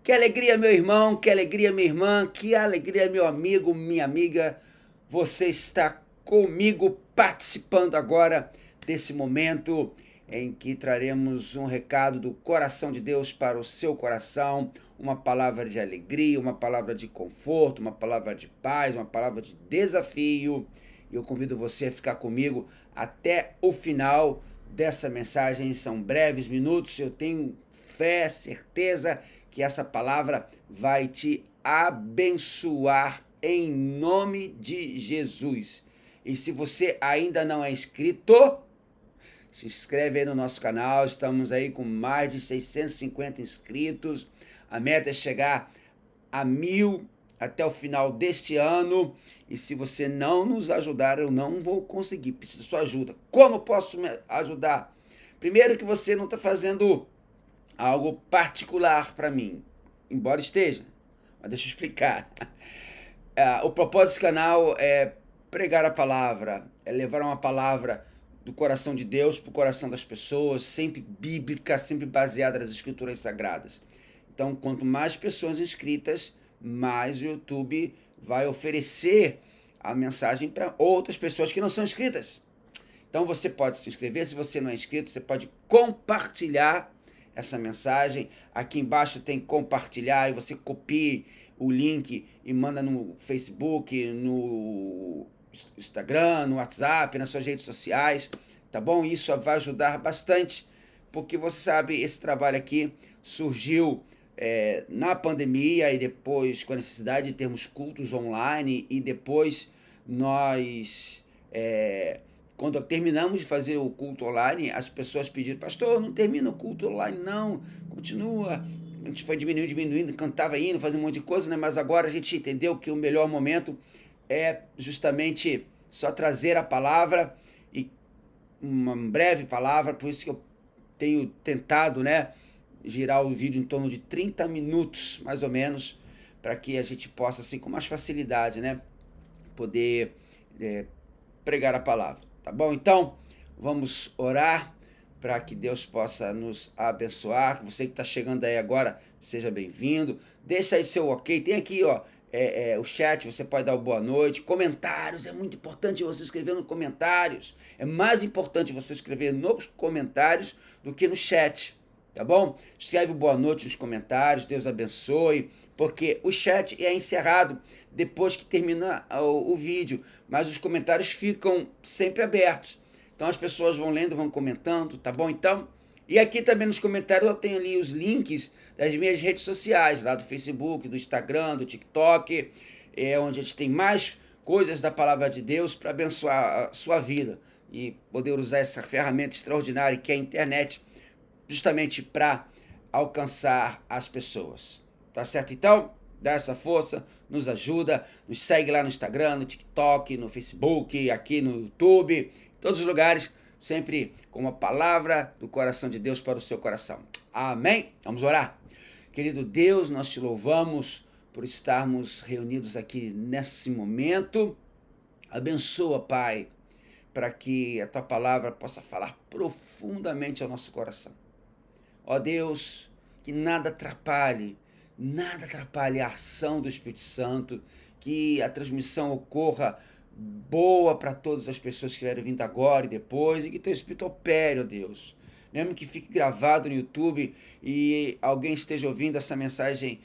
Que alegria, meu irmão, que alegria, minha irmã, que alegria, meu amigo, minha amiga. Você está comigo participando agora desse momento em que traremos um recado do coração de Deus para o seu coração, uma palavra de alegria, uma palavra de conforto, uma palavra de paz, uma palavra de desafio. E eu convido você a ficar comigo até o final dessa mensagem. São breves minutos, eu tenho fé, certeza que essa palavra vai te abençoar em nome de Jesus. E se você ainda não é inscrito, se inscreve aí no nosso canal. Estamos aí com mais de 650 inscritos. A meta é chegar a 1.000 até o final deste ano. E se você não nos ajudar, eu não vou conseguir. Preciso da sua ajuda. Como posso me ajudar? Primeiro, que você não está fazendo algo particular para mim, embora esteja, mas deixa eu explicar. O propósito desse canal é pregar a palavra, é levar uma palavra do coração de Deus para o coração das pessoas, sempre bíblica, sempre baseada nas escrituras sagradas. Então, quanto mais pessoas inscritas, mais o YouTube vai oferecer a mensagem para outras pessoas que não são inscritas. Então, você pode se inscrever. Se você não é inscrito, você pode compartilhar essa mensagem. Aqui embaixo tem compartilhar, e você copia o link e manda no Facebook, no Instagram, no WhatsApp, nas suas redes sociais, tá bom? Isso vai ajudar bastante, porque você sabe, esse trabalho aqui surgiu na pandemia e depois com a necessidade de termos cultos online, e depois nós... quando terminamos de fazer o culto online, as pessoas pediram: pastor, não termina o culto online não, continua. A gente foi diminuindo, cantava hino, fazia um monte de coisa, né? Mas agora a gente entendeu que o melhor momento é justamente só trazer a palavra, e uma breve palavra. Por isso que eu tenho tentado, né, girar o vídeo em torno de 30 minutos, mais ou menos, para que a gente possa, assim, com mais facilidade, né, poder pregar a palavra. Tá bom? Então, vamos orar para que Deus possa nos abençoar. Você que está chegando aí agora, seja bem-vindo. Deixa aí seu ok. Tem aqui, ó, o chat, você pode dar o boa noite. Comentários, é muito importante você escrever nos comentários. É mais importante você escrever nos comentários do que no chat. Tá bom? Escreve boa noite nos comentários, Deus abençoe, porque o chat é encerrado depois que termina o vídeo, mas os comentários ficam sempre abertos. Então as pessoas vão lendo, vão comentando, tá bom? Então, e aqui também nos comentários eu tenho ali os links das minhas redes sociais, lá do Facebook, do Instagram, do TikTok, onde a gente tem mais coisas da palavra de Deus para abençoar a sua vida e poder usar essa ferramenta extraordinária que é a internet, justamente para alcançar as pessoas. Tá certo? Então, dá essa força, nos ajuda, nos segue lá no Instagram, no TikTok, no Facebook, aqui no YouTube, em todos os lugares, sempre com uma palavra do coração de Deus para o seu coração. Amém? Vamos orar. Querido Deus, nós te louvamos por estarmos reunidos aqui nesse momento. Abençoa, Pai, para que a tua palavra possa falar profundamente ao nosso coração. Ó Deus, que nada atrapalhe a ação do Espírito Santo, que a transmissão ocorra boa para todas as pessoas que estiverem vindo agora e depois, e que teu Espírito opere, ó Deus. Mesmo que fique gravado no YouTube e alguém esteja ouvindo essa mensagem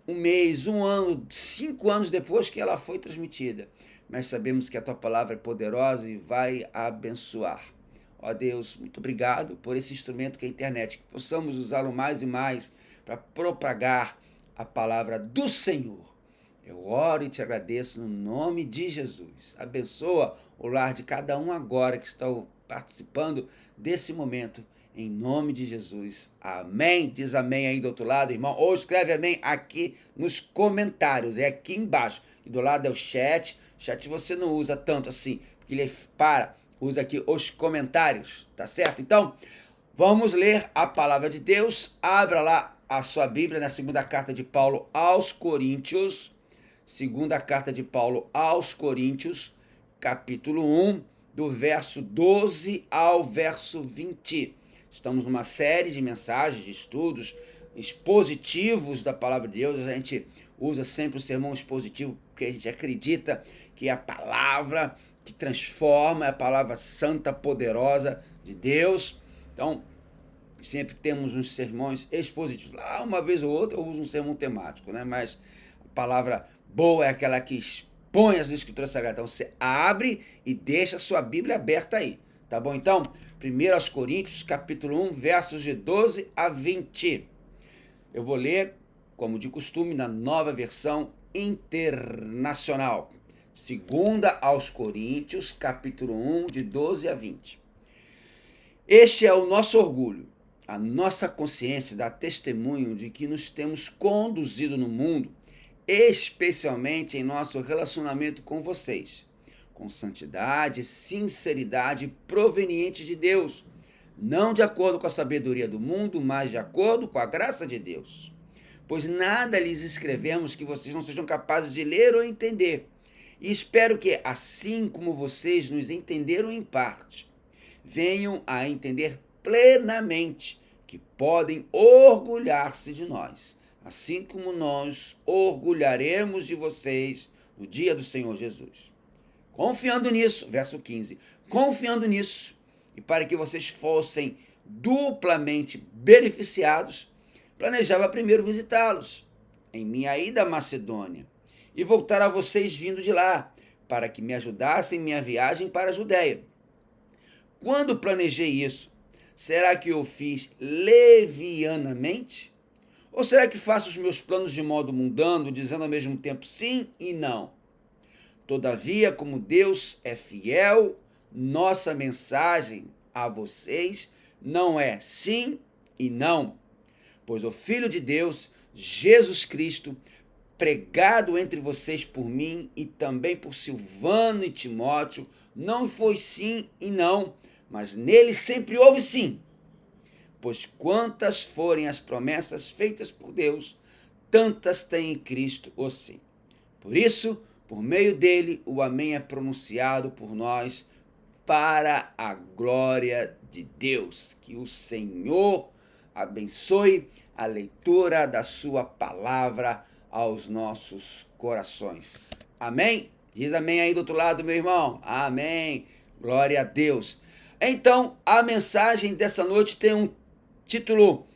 1 mês, 1 ano, 5 anos depois que ela foi transmitida, mas sabemos que a tua palavra é poderosa e vai abençoar. Ó Deus, muito obrigado por esse instrumento que é a internet, que possamos usá-lo mais e mais para propagar a palavra do Senhor. Eu oro e te agradeço no nome de Jesus. Abençoa o lar de cada um agora que está participando desse momento, em nome de Jesus. Amém? Diz amém aí do outro lado, irmão. Ou escreve amém aqui nos comentários. É aqui embaixo. E do lado é o chat. Chat você não usa tanto assim, porque ele usa aqui os comentários, tá certo? Então, vamos ler a palavra de Deus. Abra lá a sua Bíblia na segunda carta de Paulo aos Coríntios. Segunda carta de Paulo aos Coríntios, capítulo 1, do verso 12 ao verso 20. Estamos numa série de mensagens, de estudos expositivos da palavra de Deus. A gente usa sempre o sermão expositivo porque a gente acredita que é a palavra que transforma, é a palavra santa, poderosa de Deus. Então, sempre temos uns sermões expositivos. Lá, uma vez ou outra, eu uso um sermão temático, né? Mas a palavra boa é aquela que expõe as Escrituras Sagradas. Então, você abre e deixa a sua Bíblia aberta aí, tá bom? Então, 1 Coríntios, capítulo 1, versos de 12 a 20. Eu vou ler, como de costume, na Nova Versão Internacional. 2 aos Coríntios, capítulo 1, de 12 a 20. Este é o nosso orgulho. A nossa consciência dá testemunho de que nos temos conduzido no mundo, especialmente em nosso relacionamento com vocês, com santidade e sinceridade proveniente de Deus, não de acordo com a sabedoria do mundo, mas de acordo com a graça de Deus. Pois nada lhes escrevemos que vocês não sejam capazes de ler ou entender. E espero que, assim como vocês nos entenderam em parte, venham a entender plenamente que podem orgulhar-se de nós, assim como nós orgulharemos de vocês no dia do Senhor Jesus. Confiando nisso, verso 15, confiando nisso, e para que vocês fossem duplamente beneficiados, planejava primeiro visitá-los em minha ida à Macedônia e voltar a vocês vindo de lá, para que me ajudassem em minha viagem para a Judéia. Quando planejei isso, será que eu fiz levianamente? Ou será que faço os meus planos de modo mundano, dizendo ao mesmo tempo sim e não? Todavia, como Deus é fiel, nossa mensagem a vocês não é sim e não, pois o Filho de Deus, Jesus Cristo, pregado entre vocês por mim e também por Silvano e Timóteo, não foi sim e não, mas nele sempre houve sim. Pois quantas forem as promessas feitas por Deus, tantas tem em Cristo o sim. Por isso, por meio dele, o amém é pronunciado por nós para a glória de Deus. Que o Senhor abençoe a leitura da sua palavra aos nossos corações. Amém? Diz amém aí do outro lado, meu irmão. Amém. Glória a Deus. Então, a mensagem dessa noite tem um título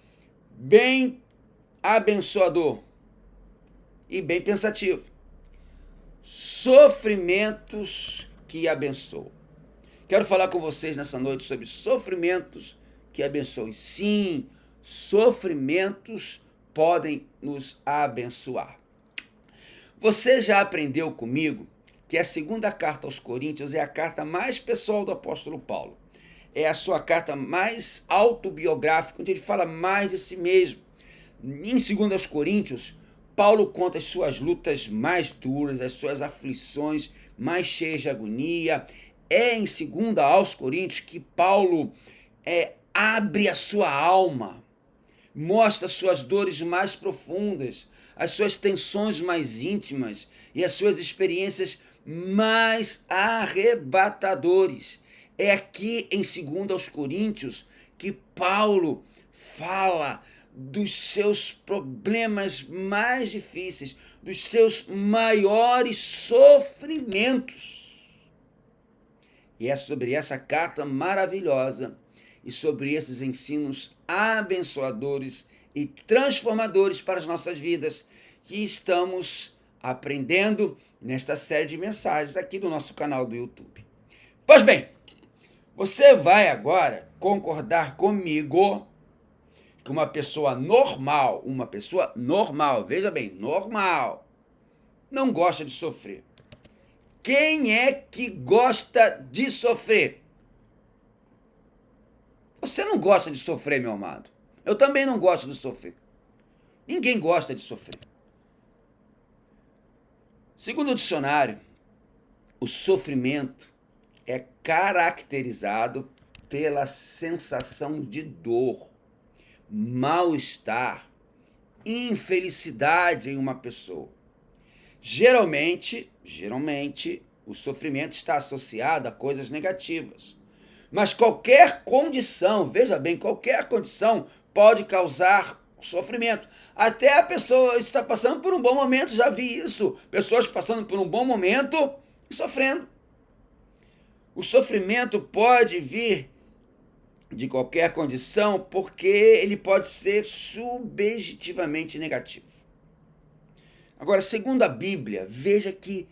bem abençoador e bem pensativo. Sofrimentos que abençoam. Quero falar com vocês nessa noite sobre sofrimentos que abençoam. Sim, sofrimentos podem nos abençoar. Você já aprendeu comigo que a segunda carta aos Coríntios é a carta mais pessoal do apóstolo Paulo. É a sua carta mais autobiográfica, onde ele fala mais de si mesmo. Em 2 Coríntios, Paulo conta as suas lutas mais duras, as suas aflições mais cheias de agonia. É em 2 aos Coríntios que Paulo abre a sua alma, mostra as suas dores mais profundas, as suas tensões mais íntimas e as suas experiências mais arrebatadoras. É aqui em 2 aos Coríntios que Paulo fala dos seus problemas mais difíceis, dos seus maiores sofrimentos. E é sobre essa carta maravilhosa e sobre esses ensinos abençoadores e transformadores para as nossas vidas que estamos aprendendo nesta série de mensagens aqui do nosso canal do YouTube. Pois bem, você vai agora concordar comigo que uma pessoa normal, veja bem, normal, não gosta de sofrer. Quem é que gosta de sofrer? Você não gosta de sofrer, meu amado. Eu também não gosto de sofrer. Ninguém gosta de sofrer. Segundo o dicionário, o sofrimento é caracterizado pela sensação de dor, mal-estar, infelicidade em uma pessoa. Geralmente, o sofrimento está associado a coisas negativas. Mas qualquer condição, veja bem, qualquer condição pode causar Sofrimento. Até a pessoa está passando por um bom momento, já vi isso. Pessoas passando por um bom momento e sofrendo. O sofrimento pode vir de qualquer condição porque ele pode ser subjetivamente negativo. Agora, segundo a Bíblia, veja que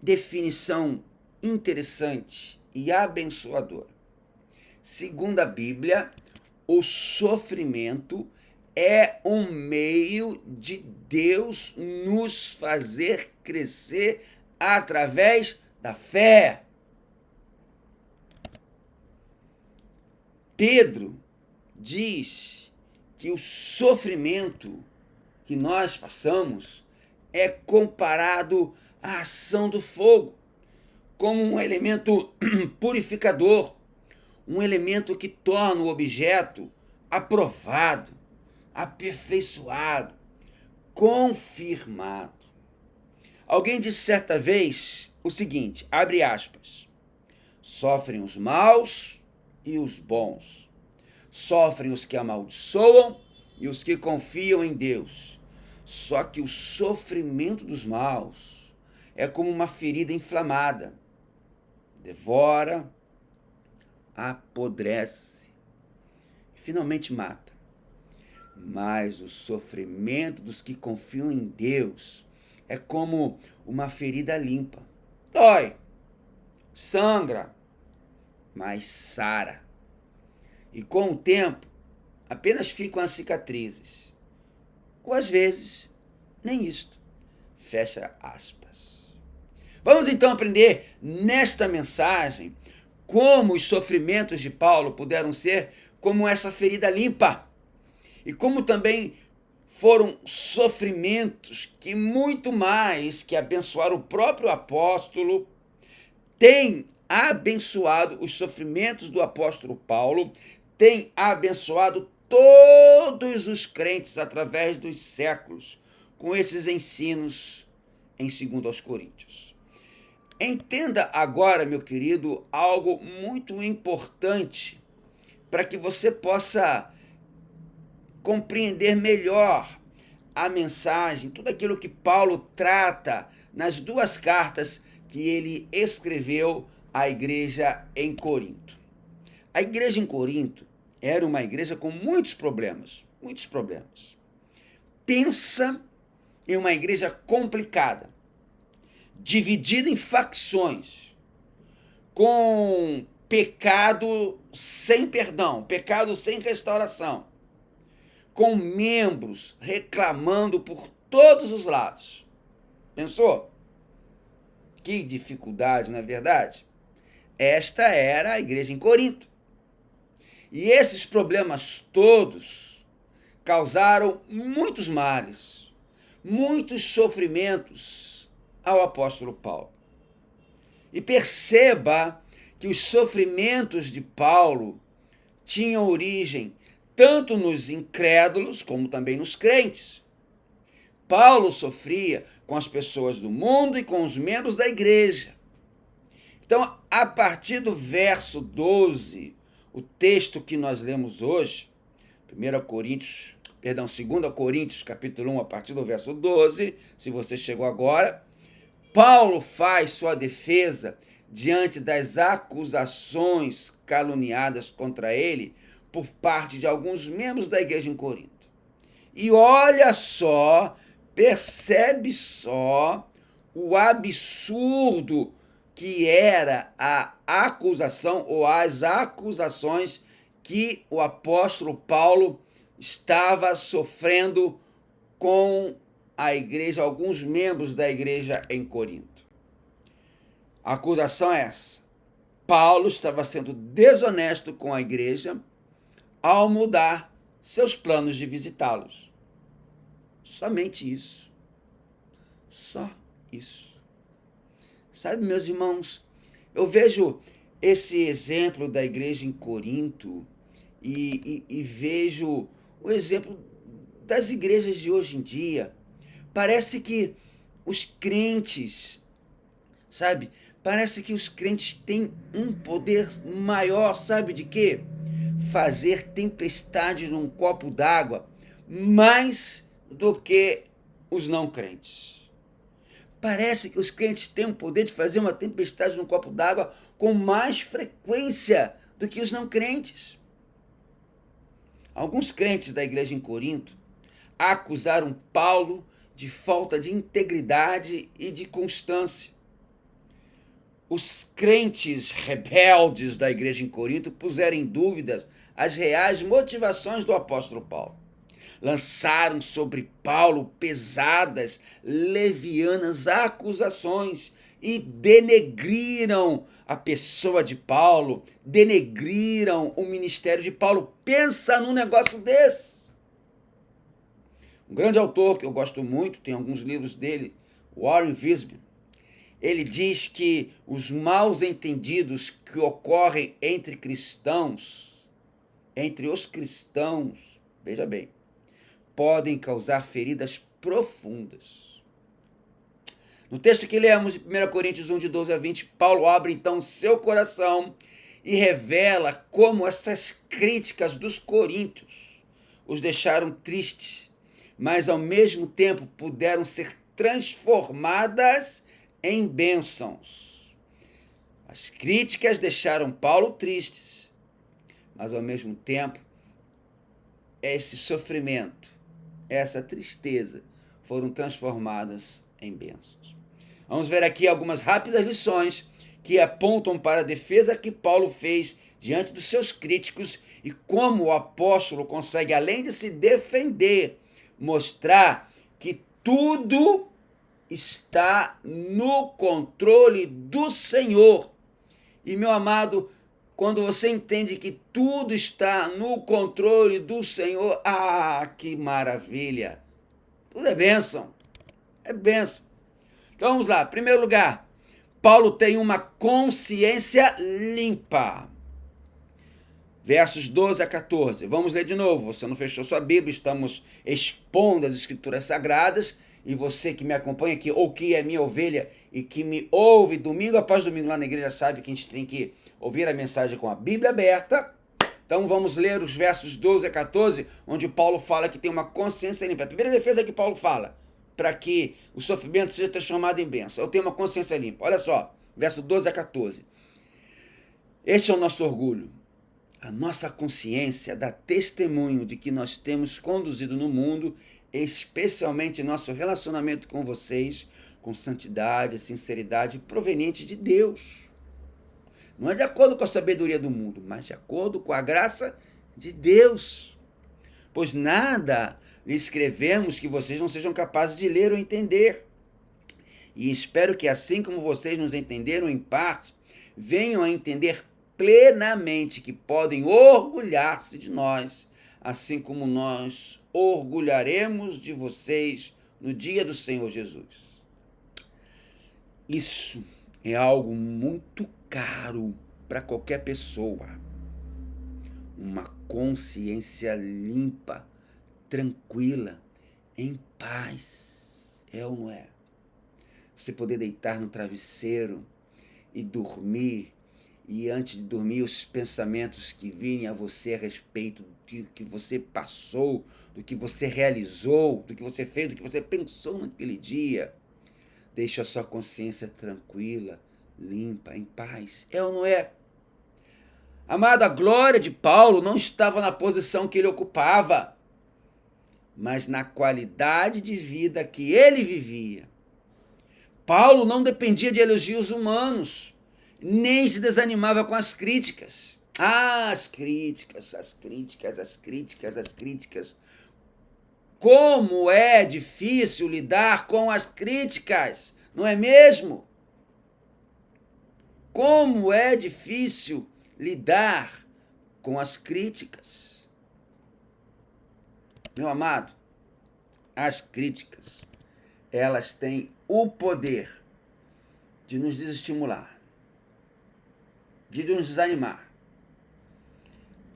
definição interessante e abençoadora. Segundo a Bíblia, o sofrimento é um meio de Deus nos fazer crescer através da fé. Pedro diz que o sofrimento que nós passamos é comparado à ação do fogo, como um elemento purificador, um elemento que torna o objeto aprovado, aperfeiçoado, confirmado. Alguém disse certa vez o seguinte, abre aspas, sofrem os maus e os bons, sofrem os que amaldiçoam e os que confiam em Deus. Só que o sofrimento dos maus é como uma ferida inflamada, devora, apodrece e finalmente mata. Mas o sofrimento dos que confiam em Deus é como uma ferida limpa. Dói, sangra, mas sara. E com o tempo, apenas ficam as cicatrizes. Ou às vezes, nem isto. Fecha aspas. Vamos então aprender nesta mensagem como os sofrimentos de Paulo puderam ser como essa ferida limpa. E como também foram sofrimentos que muito mais que abençoar o próprio apóstolo, têm abençoado os sofrimentos do apóstolo Paulo, têm abençoado todos os crentes através dos séculos, com esses ensinos em 2 Coríntios. Entenda agora, meu querido, algo muito importante para que você possa compreender melhor a mensagem, tudo aquilo que Paulo trata nas 2 cartas que ele escreveu à igreja em Corinto. A igreja em Corinto era uma igreja com muitos problemas, muitos problemas. Pensa em uma igreja complicada, dividida em facções, com pecado sem perdão, pecado sem restauração, com membros reclamando por todos os lados. Pensou? Que dificuldade, não é verdade? Esta era a igreja em Corinto. E esses problemas todos causaram muitos males, muitos sofrimentos ao apóstolo Paulo. E perceba que os sofrimentos de Paulo tinham origem tanto nos incrédulos como também nos crentes. Paulo sofria com as pessoas do mundo e com os membros da igreja. Então, a partir do verso 12, o texto que nós lemos hoje, 2 Coríntios, capítulo 1, a partir do verso 12, se você chegou agora, Paulo faz sua defesa diante das acusações caluniadas contra ele por parte de alguns membros da igreja em Corinto. E olha só, percebe só o absurdo que era a acusação ou as acusações que o apóstolo Paulo estava sofrendo com a igreja, alguns membros da igreja em Corinto. A acusação é essa: Paulo estava sendo desonesto com a igreja ao mudar seus planos de visitá-los. Somente isso. Só isso. Sabe, meus irmãos, eu vejo esse exemplo da igreja em Corinto e vejo o exemplo das igrejas de hoje em dia. Parece que os crentes, Parece que os crentes têm um poder maior, sabe de quê? fazer tempestade num copo d'água mais do que os não crentes. Parece que os crentes têm o poder de fazer uma tempestade num copo d'água com mais frequência do que os não crentes. Alguns crentes da igreja em Corinto acusaram Paulo de falta de integridade e de constância. Os crentes rebeldes da igreja em Corinto puseram em dúvidas as reais motivações do apóstolo Paulo. Lançaram sobre Paulo pesadas, levianas acusações e denegriram a pessoa de Paulo, denegriram o ministério de Paulo. Pensa num negócio desse. Um grande autor que eu gosto muito, tem alguns livros dele, Warren Wiersbe, ele diz que os maus entendidos que ocorrem entre cristãos, entre os cristãos, veja bem, podem causar feridas profundas. No texto que lemos de 1 Coríntios 1, de 12 a 20, Paulo abre então seu coração e revela como essas críticas dos coríntios os deixaram tristes, mas ao mesmo tempo puderam ser transformadas em bênçãos. As críticas deixaram Paulo tristes, mas ao mesmo tempo esse sofrimento, essa tristeza foram transformadas em bênçãos. Vamos ver aqui algumas rápidas lições que apontam para a defesa que Paulo fez diante dos seus críticos e como o apóstolo consegue, além de se defender, mostrar que tudo está no controle do Senhor. E, meu amado, quando você entende que tudo está no controle do Senhor, que maravilha! Tudo é bênção. É bênção. Então vamos lá. Em primeiro lugar, Paulo tem uma consciência limpa. Versos 12 a 14. Vamos ler de novo. Você não fechou sua Bíblia, estamos expondo as Escrituras Sagradas. E você que me acompanha aqui, ou que é minha ovelha e que me ouve domingo após domingo lá na igreja, sabe que a gente tem que ouvir a mensagem com a Bíblia aberta. Então vamos ler os versos 12 a 14, onde Paulo fala que tem uma consciência limpa. A primeira defesa que Paulo fala, para que o sofrimento seja transformado em bênção. Eu tenho uma consciência limpa. Olha só, verso 12 a 14. Este é o nosso orgulho. A nossa consciência dá testemunho de que nós temos conduzido no mundo, especialmente nosso relacionamento com vocês, com santidade e sinceridade proveniente de Deus. Não é de acordo com a sabedoria do mundo, mas de acordo com a graça de Deus. Pois nada lhe escrevemos que vocês não sejam capazes de ler ou entender. E espero que assim como vocês nos entenderam em parte, venham a entender plenamente que podem orgulhar-se de nós, assim como nós orgulharemos de vocês no dia do Senhor Jesus. Isso é algo muito caro para qualquer pessoa. Uma consciência limpa, tranquila, em paz. É ou não é? Você poder deitar no travesseiro e dormir, e antes de dormir os pensamentos que virem a você a respeito do que você passou, do que você realizou, do que você fez, do que você pensou naquele dia, deixe a sua consciência tranquila, limpa, em paz. É ou não é? Amado, a glória de Paulo não estava na posição que ele ocupava, mas na qualidade de vida que ele vivia. Paulo não dependia de elogios humanos, nem se desanimava com as críticas. As críticas. Como é difícil lidar com as críticas, não é mesmo? Como é difícil lidar com as críticas. Meu amado, as críticas, elas têm o poder de nos desestimular, de nos desanimar.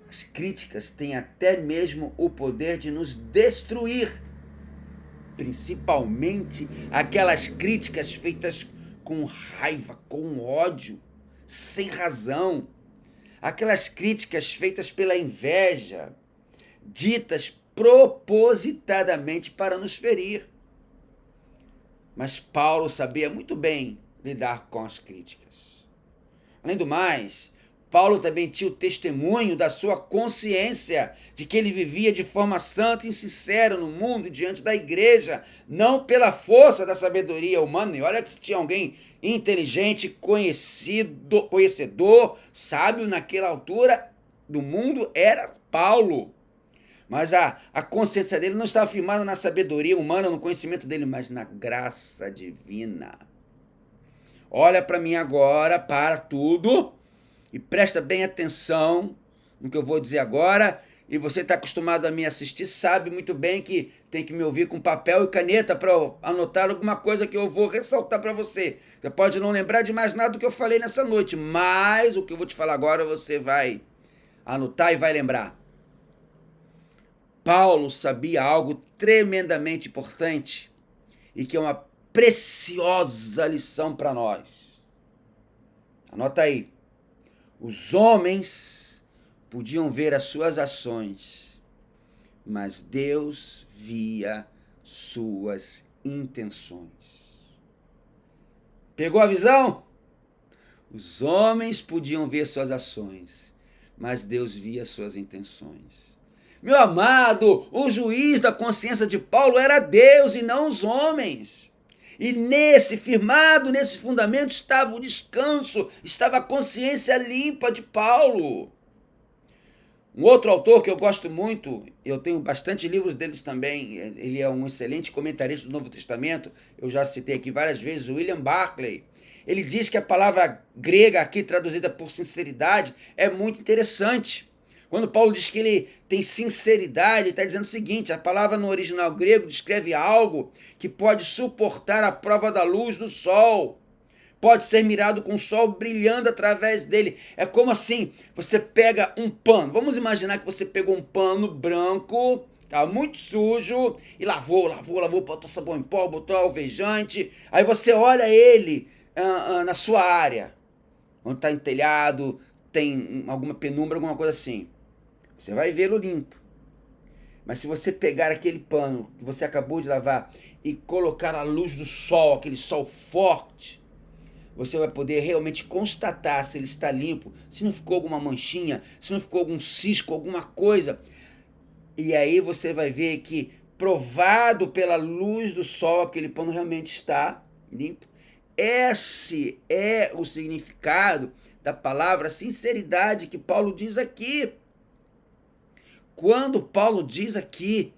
As críticas têm até mesmo o poder de nos destruir, principalmente aquelas críticas feitas com raiva, com ódio, sem razão. aquelas críticas feitas pela inveja, ditas propositadamente para nos ferir. Mas Paulo sabia muito bem lidar com as críticas. Além do mais, Paulo também tinha o testemunho da sua consciência de que ele vivia de forma santa e sincera no mundo diante da igreja, não pela força da sabedoria humana. E olha que se tinha alguém inteligente, conhecedor, sábio naquela altura do mundo, era Paulo. Mas a consciência dele não estava firmada na sabedoria humana, no conhecimento dele, mas na graça divina. Olha para mim agora, para tudo, e presta bem atenção no que eu vou dizer agora. E você está acostumado a me assistir, sabe muito bem que tem que me ouvir com papel e caneta para anotar alguma coisa que eu vou ressaltar para você. Você pode não lembrar de mais nada do que eu falei nessa noite, mas o que eu vou te falar agora você vai anotar e vai lembrar. Paulo sabia algo tremendamente importante e que é uma preciosa lição para nós. Anota aí. Os homens podiam ver as suas ações, mas Deus via suas intenções. Pegou a visão? Os homens podiam ver suas ações, mas Deus via suas intenções. Meu amado, o juiz da consciência de Paulo era Deus e não os homens. E firmado nesse fundamento, estava o descanso, estava a consciência limpa de Paulo. Um outro autor que eu gosto muito, eu tenho bastante livros deles também, ele é um excelente comentarista do Novo Testamento, eu já citei aqui várias vezes, o William Barclay. Ele diz que a palavra grega aqui, traduzida por sinceridade, é muito interessante. Quando Paulo diz que ele tem sinceridade, ele está dizendo o seguinte: a palavra no original grego descreve algo que pode suportar a prova da luz do sol. Pode ser mirado com o sol brilhando através dele. É como assim, você pega um pano. Vamos imaginar que você pegou um pano branco, tá muito sujo, e lavou, botou sabão em pó, botou alvejante. Aí você olha ele na sua área, onde está em telhado, tem alguma penumbra, alguma coisa assim. Você vai vê-lo limpo. Mas se você pegar aquele pano que você acabou de lavar e colocar à luz do sol, aquele sol forte, você vai poder realmente constatar se ele está limpo, se não ficou alguma manchinha, se não ficou algum cisco, alguma coisa. E aí você vai ver que, provado pela luz do sol, aquele pano realmente está limpo. Esse é o significado da palavra sinceridade que Paulo diz aqui. Quando Paulo diz aqui,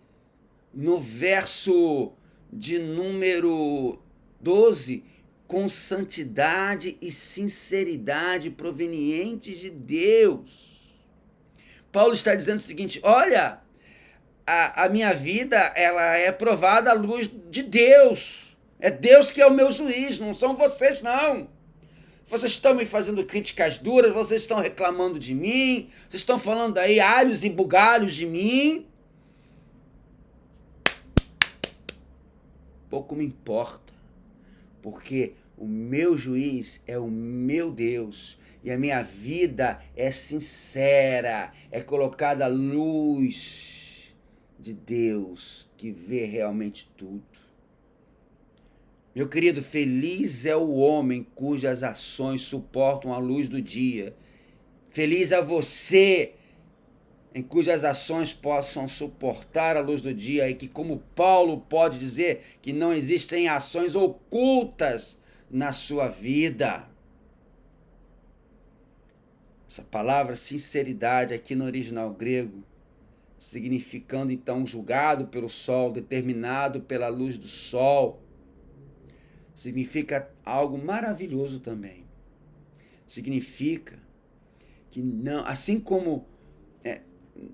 no verso de número 12, com santidade e sinceridade provenientes de Deus. Paulo está dizendo o seguinte: olha, a minha vida ela é provada à luz de Deus. É Deus que é o meu juiz, não são vocês não. Vocês estão me fazendo críticas duras, vocês estão reclamando de mim, vocês estão falando aí alhos e bugalhos de mim. Pouco me importa, porque o meu juiz é o meu Deus e a minha vida é sincera, é colocada à luz de Deus que vê realmente tudo. Meu querido, feliz é o homem cujas ações suportam a luz do dia. Feliz é você em cujas ações possam suportar a luz do dia e que, como Paulo pode dizer, que não existem ações ocultas na sua vida. Essa palavra sinceridade aqui no original grego, significando então julgado pelo sol, determinado pela luz do sol, significa algo maravilhoso também. Significa que não, assim como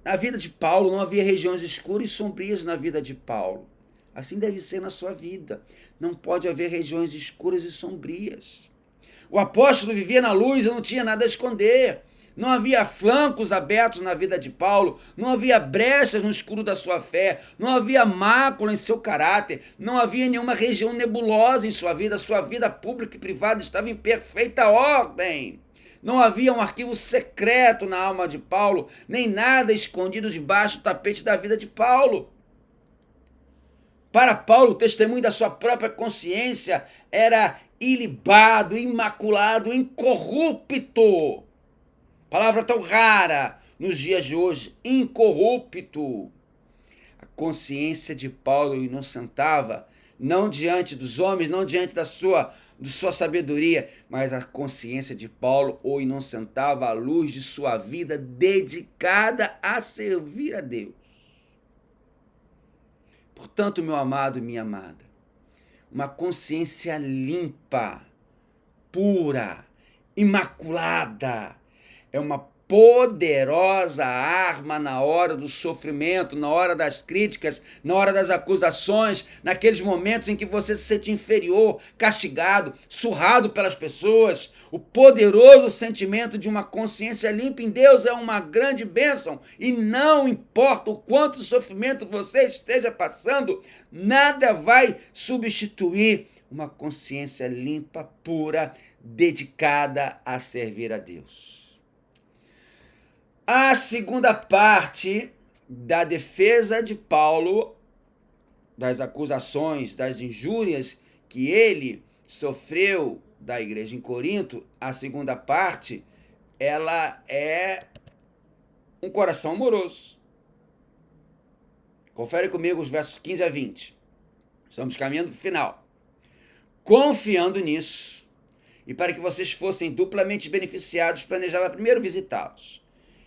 na vida de Paulo não havia regiões escuras e sombrias na vida de Paulo, assim deve ser na sua vida. Não pode haver regiões escuras e sombrias. O apóstolo vivia na luz e não tinha nada a esconder. Não havia flancos abertos na vida de Paulo, não havia brechas no escuro da sua fé, não havia mácula em seu caráter, não havia nenhuma região nebulosa em sua vida pública e privada estava em perfeita ordem. Não havia um arquivo secreto na alma de Paulo, nem nada escondido debaixo do tapete da vida de Paulo. Para Paulo, o testemunho da sua própria consciência era ilibado, imaculado, incorrupto. Palavra tão rara nos dias de hoje, incorrupto. A consciência de Paulo o inocentava, não diante dos homens, não diante da sua sabedoria, mas a consciência de Paulo o inocentava à luz de sua vida dedicada a servir a Deus. Portanto, meu amado e minha amada, uma consciência limpa, pura, imaculada, é uma poderosa arma na hora do sofrimento, na hora das críticas, na hora das acusações, naqueles momentos em que você se sente inferior, castigado, surrado pelas pessoas. O poderoso sentimento de uma consciência limpa em Deus é uma grande bênção, e não importa o quanto de sofrimento você esteja passando, nada vai substituir uma consciência limpa, pura, dedicada a servir a Deus. A segunda parte da defesa de Paulo, das acusações, das injúrias que ele sofreu da igreja em Corinto, a segunda parte, ela é um coração amoroso. Confere comigo os versos 15 a 20. Estamos caminhando para o final. Confiando nisso, e para que vocês fossem duplamente beneficiados, planejava primeiro visitá-los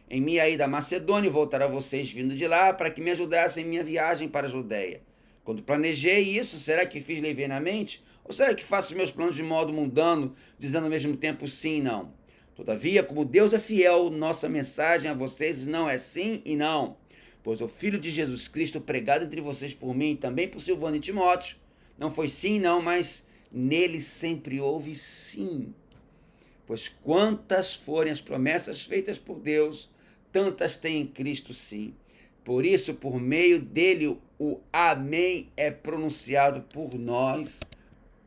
em minha ida à Macedônia e voltar a vocês vindo de lá, para que me ajudassem em minha viagem para a Judeia. Quando planejei isso, será que fiz levianamente? Ou será que faço meus planos de modo mundano, dizendo ao mesmo tempo sim e não? Todavia, como Deus é fiel, nossa mensagem a vocês não é sim e não. Pois o Filho de Jesus Cristo, pregado entre vocês por mim e também por Silvano e Timóteo, não foi sim e não, mas nele sempre houve sim. Pois quantas forem as promessas feitas por Deus, tantas tem em Cristo sim. Por isso, por meio dele, o amém é pronunciado por nós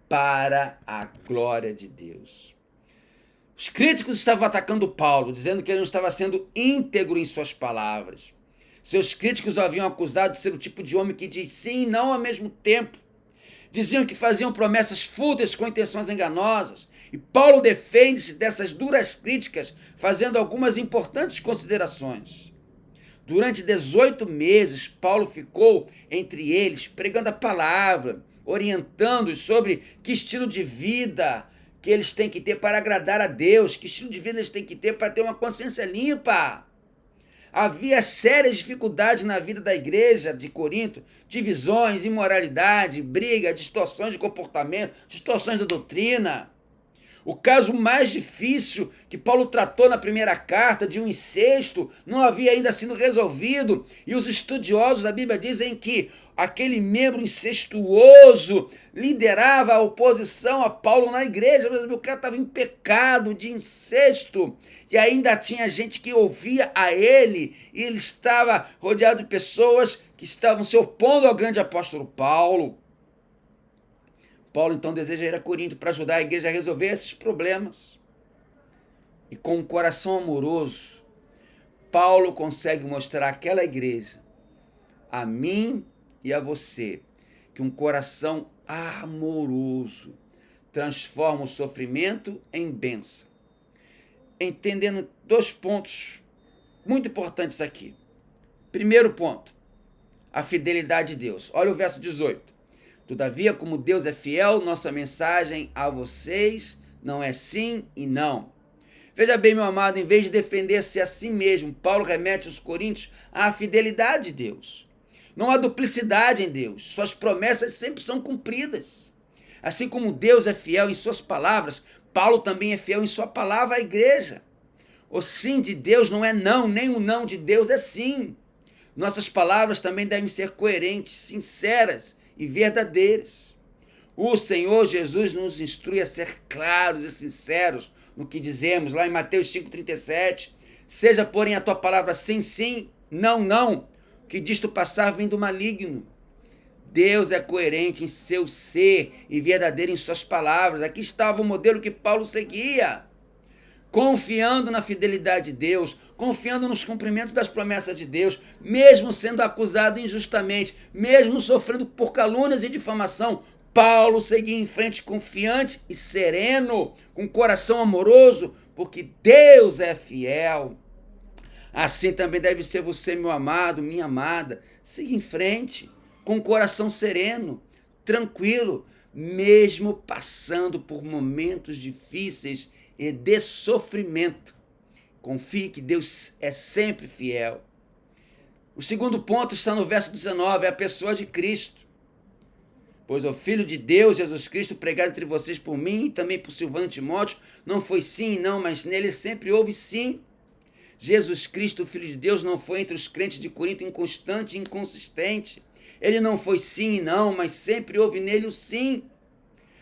para a glória de Deus. Os críticos estavam atacando Paulo, dizendo que ele não estava sendo íntegro em suas palavras. Seus críticos o haviam acusado de ser o tipo de homem que diz sim e não ao mesmo tempo. Diziam que faziam promessas fúteis com intenções enganosas. E Paulo defende-se dessas duras críticas, fazendo algumas importantes considerações. Durante 18 meses, Paulo ficou entre eles, pregando a palavra, orientando-os sobre que estilo de vida que eles têm que ter para agradar a Deus, que estilo de vida eles têm que ter para ter uma consciência limpa. Havia sérias dificuldades na vida da igreja de Corinto, divisões, imoralidade, briga, distorções de comportamento, distorções da doutrina. O caso mais difícil que Paulo tratou na primeira carta, de um incesto, não havia ainda sido resolvido, e os estudiosos da Bíblia dizem que aquele membro incestuoso liderava a oposição a Paulo na igreja. O cara estava em pecado de incesto, e ainda tinha gente que ouvia a ele, e ele estava rodeado de pessoas que estavam se opondo ao grande apóstolo Paulo. Paulo então deseja ir a Corinto para ajudar a igreja a resolver esses problemas. E com um coração amoroso, Paulo consegue mostrar àquela igreja, a mim e a você, que um coração amoroso transforma o sofrimento em bênção. Entendendo 2 pontos muito importantes aqui. Primeiro ponto, a fidelidade de Deus. Olha o verso 18. Todavia, como Deus é fiel, nossa mensagem a vocês não é sim e não. Veja bem, meu amado, em vez de defender-se a si mesmo, Paulo remete os coríntios à fidelidade de Deus. Não há duplicidade em Deus. Suas promessas sempre são cumpridas. Assim como Deus é fiel em suas palavras, Paulo também é fiel em sua palavra à igreja. O sim de Deus não é não, nem o não de Deus é sim. Nossas palavras também devem ser coerentes, sinceras e verdadeiras. O Senhor Jesus nos instrui a ser claros e sinceros no que dizemos, lá em Mateus 5,37. Seja, porém, a tua palavra sim, sim, não, não, que disto passar vem do maligno. Deus é coerente em seu ser e verdadeiro em suas palavras. Aqui estava o modelo que Paulo seguia. confiando na fidelidade de Deus, confiando nos cumprimentos das promessas de Deus, mesmo sendo acusado injustamente, mesmo sofrendo por calúnias e difamação, Paulo seguia em frente confiante e sereno, com coração amoroso, porque Deus é fiel. Assim também deve ser você, meu amado, minha amada. Siga em frente, com coração sereno, tranquilo, mesmo passando por momentos difíceis e de sofrimento. Confie que Deus é sempre fiel. O segundo ponto está no verso 19, é a pessoa de Cristo. Pois o Filho de Deus, Jesus Cristo, pregado entre vocês por mim e também por Silvano e Timóteo, não foi sim e não, mas nele sempre houve sim. Jesus Cristo, o Filho de Deus, não foi entre os crentes de Corinto inconstante e inconsistente. Ele não foi sim e não, mas sempre houve nele o sim.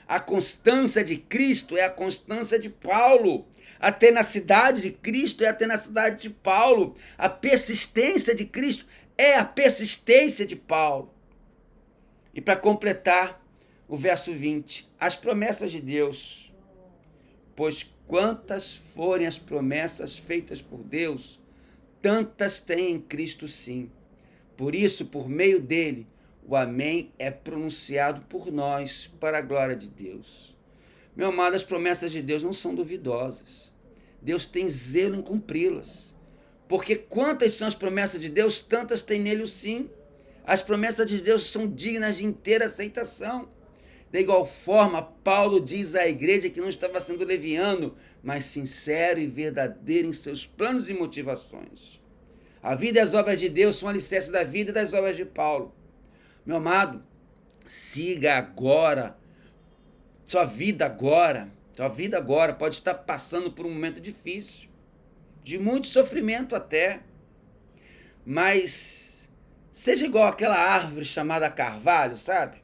A constância de Cristo é a constância de Paulo. A tenacidade de Cristo é a tenacidade de Paulo. A persistência de Cristo é a persistência de Paulo. E para completar, o verso 20, as promessas de Deus. Pois quantas forem as promessas feitas por Deus, tantas tem em Cristo sim. Por isso, por meio dele, o amém é pronunciado por nós para a glória de Deus. Meu amado, as promessas de Deus não são duvidosas. Deus tem zelo em cumpri-las. Porque quantas são as promessas de Deus, tantas tem nele o sim. As promessas de Deus são dignas de inteira aceitação. Da igual forma, Paulo diz à igreja que não estava sendo leviano, mas sincero e verdadeiro em seus planos e motivações. A vida e as obras de Deus são alicerces da vida e das obras de Paulo. Meu amado, siga agora. Sua vida agora pode estar passando por um momento difícil, de muito sofrimento até, mas seja igual aquela árvore chamada carvalho, sabe?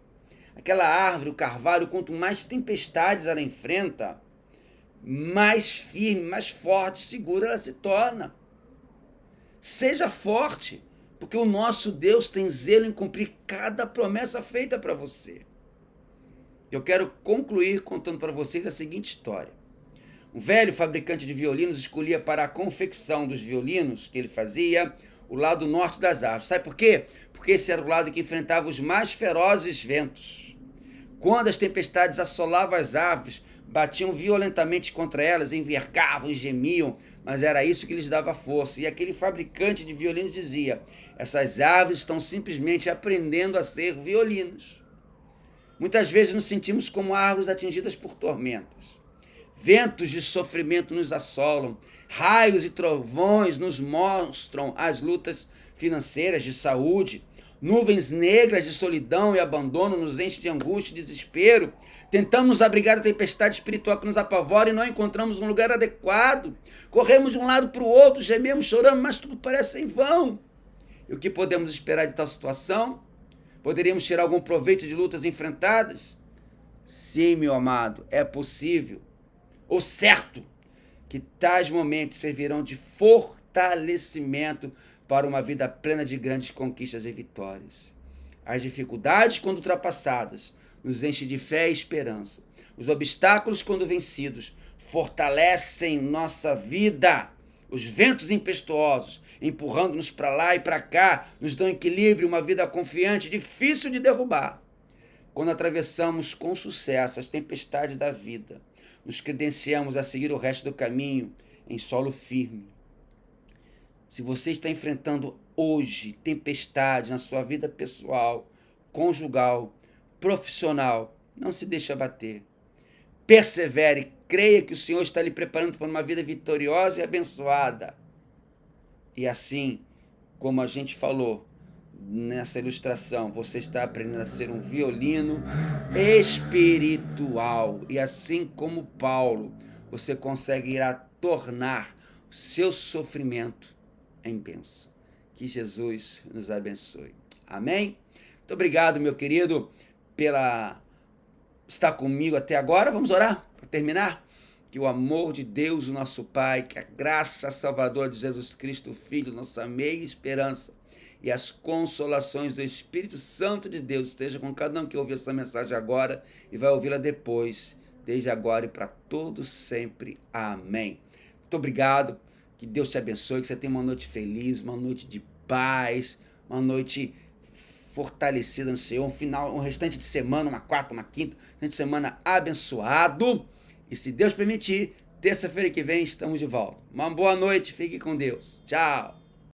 Aquela árvore, o carvalho, quanto mais tempestades ela enfrenta, mais firme, mais forte, segura ela se torna. Seja forte, porque o nosso Deus tem zelo em cumprir cada promessa feita para você. Eu quero concluir contando para vocês a seguinte história. Um velho fabricante de violinos escolhia para a confecção dos violinos que ele fazia o lado norte das árvores. Sabe por quê? Porque esse era o lado que enfrentava os mais ferozes ventos. Quando as tempestades assolavam as árvores, batiam violentamente contra elas, envergavam e gemiam, mas era isso que lhes dava força. E aquele fabricante de violinos dizia: essas árvores estão simplesmente aprendendo a ser violinos. Muitas vezes nos sentimos como árvores atingidas por tormentas. Ventos de sofrimento nos assolam, raios e trovões nos mostram as lutas financeiras, de saúde, nuvens negras de solidão e abandono nos enchem de angústia e desespero. Tentamos nos abrigar da tempestade espiritual que nos apavora e não encontramos um lugar adequado. Corremos de um lado para o outro, gememos, choramos, mas tudo parece em vão. E o que podemos esperar de tal situação? Poderíamos tirar algum proveito de lutas enfrentadas? Sim, meu amado, é possível. Ou certo que tais momentos servirão de fortalecimento para uma vida plena de grandes conquistas e vitórias. As dificuldades, quando ultrapassadas, nos enchem de fé e esperança. Os obstáculos, quando vencidos, fortalecem nossa vida. Os ventos impetuosos, empurrando-nos para lá e para cá, nos dão equilíbrio, uma vida confiante, difícil de derrubar. Quando atravessamos com sucesso as tempestades da vida, nos credenciamos a seguir o resto do caminho em solo firme. Se você está enfrentando hoje tempestades na sua vida pessoal, conjugal, profissional, não se deixe abater. Persevere, creia que o Senhor está lhe preparando para uma vida vitoriosa e abençoada. E assim, como a gente falou nessa ilustração, você está aprendendo a ser um violino espiritual. E assim como Paulo, você conseguirá tornar o seu sofrimento em bênção. Que Jesus nos abençoe. Amém? Muito obrigado, meu querido, pela estar comigo até agora. Vamos orar para terminar? Que o amor de Deus, o nosso Pai, que a graça salvadora de Jesus Cristo, o Filho, nossa meia esperança, e as consolações do Espírito Santo de Deus esteja com cada um que ouve essa mensagem agora e vai ouvi-la depois, desde agora e para todos sempre. Amém. Muito obrigado. Que Deus te abençoe, que você tenha uma noite feliz, uma noite de paz, uma noite fortalecida no Senhor, um restante de semana, uma quarta, uma quinta, um restante de semana abençoado. E se Deus permitir, terça-feira que vem estamos de volta. Uma boa noite, fique com Deus. Tchau.